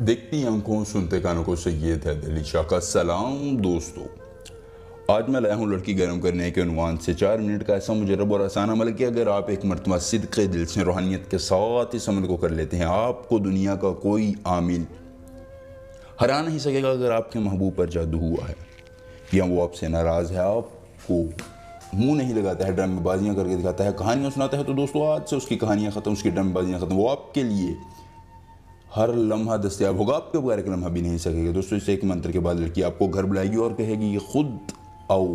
देखती आंखों सुनते कानों को सैयद है दिली शाह का सलाम। दोस्तों, आज मैं लाया हूँ लड़की गर्म करने के उन्वान से 4 मिनट का ऐसा मुजरब और आसान अमल कि अगर आप एक मरतबा सिद्क़े दिल से रूहानियत के साथ इस अमल को कर लेते हैं, आपको दुनिया का कोई आमिल हरा नहीं सकेगा। अगर आपके महबूब पर जादू हुआ है या वो आपसे नाराज़ है, आपको मुंह नहीं लगाता है, ड्रामेबाजियाँ करके दिखाता है, कहानियाँ सुनाता है, तो दोस्तों आज से उसकी कहानियाँ ख़त्म, उसकी ड्रामेबाजियाँ ख़त्म। वो आपके लिए हर लम्हा दस्तयाब होगा, आपके बगैर एक लम्हा भी नहीं सकेगा। दोस्तों, इस एक मंत्र के बाद लड़की आपको घर बुलाएगी और कहेगी कि खुद आओ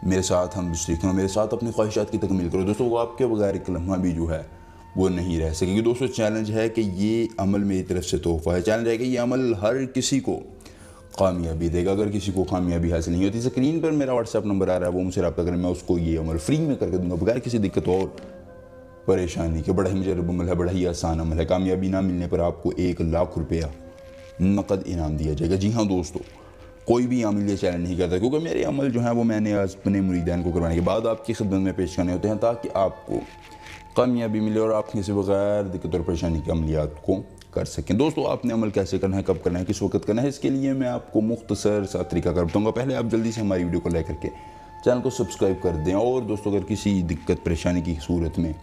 मेरे साथ, हम शरीक हो, मेरे साथ अपनी ख्वाहिशात की तकमील करो। दोस्तों, वो आपके बगैर एक लम्हा भी जो है वो नहीं रह सकेगी। दोस्तों, चैलेंज है कि ये अमल मेरी तरफ से तोहफ़ा है। चैलेंज है कि ये अमल हर किसी को कामयाबी देगा। अगर किसी को कामयाबी हासिल नहीं होती, स्क्रीन पर मेरा व्हाट्सएप नंबर आ रहा है, वो मुझसे रब्ता करें, मैं उसको ये अमल फ्री में करके दूंगा बगैर किसी दिक्कत और परेशानी के। बड़ा ही मुजरब अमल है, बड़ा ही आसान अमल है। कामयाबी ना मिलने पर आपको 1 लाख रुपया नकद इनाम दिया जाएगा। जी हाँ दोस्तों, कोई भी अमल ये चैलेंज नहीं करता, क्योंकि मेरे अमल जो हैं वो मैंने आज अपने मुरीदान को करवाने के बाद आपकी खिदमत में पेश करने होते हैं, ताकि आपको कामयाबी मिले और आप किसी बगैर दिक्कत और परेशानी के अमलियात को कर सकें। दोस्तों, आपने अमल कैसे करना है, कब करना है, किस वक्त करना है, इसके लिए मैं आपको मुख्तसर सा तरीका कर बताऊँगा। पहले आप जल्दी से हमारी वीडियो को लाइक करके चैनल को सब्सक्राइब कर दें। और दोस्तों, अगर किसी दिक्कत परेशानी की सूरत में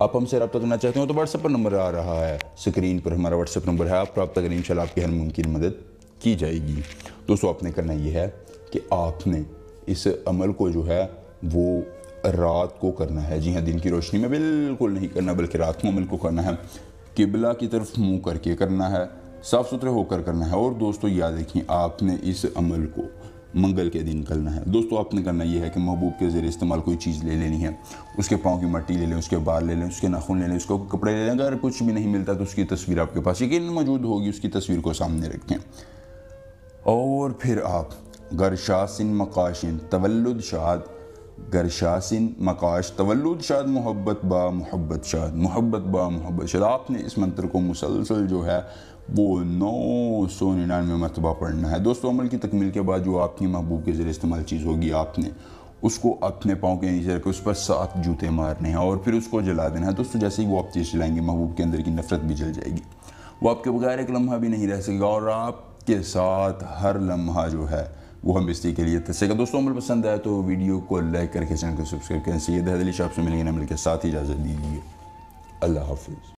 आप हमसे रब्ता करना चाहते हो तो व्हाट्सएप पर नंबर आ रहा है, स्क्रीन पर हमारा व्हाट्सएप नंबर है, आप रब्ता करें, इंशाल्लाह आपकी हर मुमकिन मदद की जाएगी। दोस्तों, आपने करना ये है कि आपने इस अमल को जो है वो रात को करना है। जी हाँ, दिन की रोशनी में बिल्कुल नहीं करना, बल्कि रात को अमल को करना है। किबला की तरफ मुँह करके करना है, साफ़ सुथरे होकर करना है। और दोस्तों, याद रखिए, आपने इस अमल को मंगल के दिन करना है। दोस्तों, आपने करना यह है कि महबूब के ज़रिए इस्तेमाल कोई चीज़ ले लेनी है। उसके पाँव की मट्टी ले लें, उसके बाल ले लें, उसके नाखून ले लें, उसके कपड़े ले लें। अगर कुछ भी नहीं मिलता तो उसकी तस्वीर आपके पास यकीन मौजूद होगी, उसकी तस्वीर को सामने रखें। और फिर आप गरशासिन मकाशिन तवल्लुद शाद, गरशासिन मकाश तवल्लुद शाद, मोहब्बत बा मोहब्बत शाद, मोहब्बत बा मोहब्बत शाद। आपने इस मंत्र को मुसलसल जो है वो 999 मरतबा पढ़ना है। दोस्तों, अमल की तकमील के बाद जो आपकी महबूब के ज़रिए इस्तेमाल चीज़ होगी, आपने उसको अपने पाँव के नीचे रख के उस पर 7 जूते मारने हैं और फिर उसको जला देना है। दोस्तों, जैसे ही वो आप चीज़ जलाएंगे, महबूब के अंदर की नफरत भी जल जाएगी, वो आपके बगैर एक लम्हा भी नहीं रह सकेगा और आपके साथ हर लम्हा जो है वो हम इसी के लिए तरसेगा। दोस्तों, अमल पसंद आए तो वीडियो को लाइक करके चैनल को सब्सक्राइब करें। सैयद दिली शाह से मिलेंगे, अमल के साथ ही इजाज़त दीजिए। अल्लाह हाफिज़।